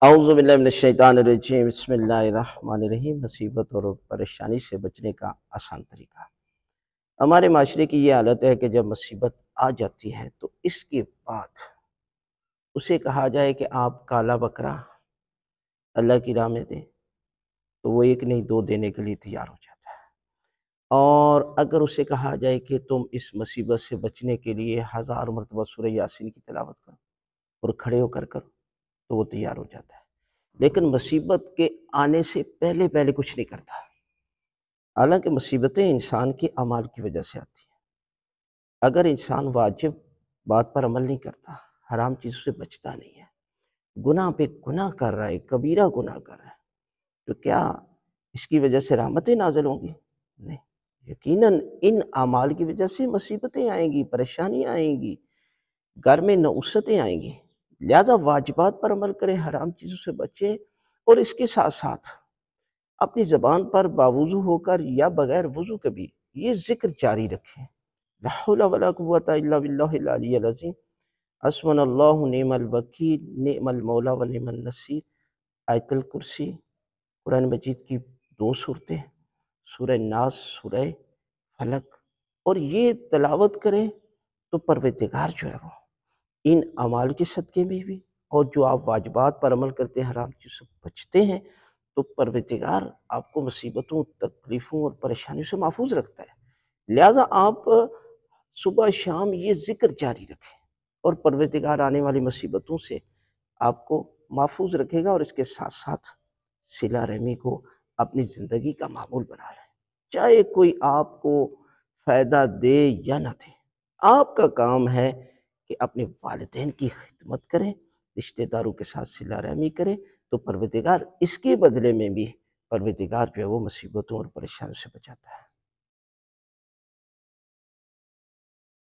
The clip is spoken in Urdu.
اعوذ باللہ من الشیطان الرجیم، بسم اللہ الرحمن الرحیم۔ مصیبت اور پریشانی سے بچنے کا آسان طریقہ۔ ہمارے معاشرے کی یہ حالت ہے کہ جب مصیبت آ جاتی ہے تو اس کے بعد اسے کہا جائے کہ آپ کالا بکرا اللہ کی راہ میں دیں تو وہ ایک نہیں دو دینے کے لیے تیار ہو جاتا ہے، اور اگر اسے کہا جائے کہ تم اس مصیبت سے بچنے کے لیے 1000 مرتبہ سورہ یاسین کی تلاوت کرو اور کھڑے ہو کر کرو تو وہ تیار ہو جاتا ہے، لیکن مصیبت کے آنے سے پہلے پہلے کچھ نہیں کرتا۔ حالانکہ مصیبتیں انسان کے اعمال کی وجہ سے آتی ہیں۔ اگر انسان واجب بات پر عمل نہیں کرتا، حرام چیزوں سے بچتا نہیں ہے، گناہ پہ گناہ کر رہا ہے، کبیرہ گناہ کر رہا ہے، تو کیا اس کی وجہ سے رحمتیں نازل ہوں گی؟ نہیں، یقیناً ان اعمال کی وجہ سے مصیبتیں آئیں گی، پریشانیاں آئیں گی، گھر میں نعوستیں آئیں گی۔ لہٰذا واجبات پر عمل کریں، حرام چیزوں سے بچیں، اور اس کے ساتھ ساتھ اپنی زبان پر باوضو ہو کر یا بغیر وضو کے بھی یہ ذکر جاری رکھیں۔ لا حول ولا قوة الا باللہ العلی العظیم، حسبنا اللہ نعم الوکیل نعم المولا و نعم النصیر۔ آیت الکرسی، قرآن مجید کی 2 صورتیں، سورہ ناس، سورہ فلق، اور یہ تلاوت کریں تو پروردگار جو ہے وہ ان اعمال کے صدقے میں بھی، اور جو آپ واجبات پر عمل کرتے ہیں، حرام چیزوں سے بچتے ہیں، تو پروردگار آپ کو مصیبتوں، تکلیفوں اور پریشانیوں سے محفوظ رکھتا ہے۔ لہٰذا آپ صبح شام یہ ذکر جاری رکھیں، اور پروردگار آنے والی مصیبتوں سے آپ کو محفوظ رکھے گا، اور اس کے ساتھ ساتھ صلہ رحمی کو اپنی زندگی کا معمول بنا لیں۔ چاہے کوئی آپ کو فائدہ دے یا نہ دے، آپ کا کام ہے کہ اپنے والدین کی خدمت کریں، رشتہ داروں کے ساتھ صلہ رحمی کریں، تو پروردگار اس کے بدلے میں بھی پروردگار جو ہے وہ مصیبتوں اور پریشانیوں سے بچاتا ہے۔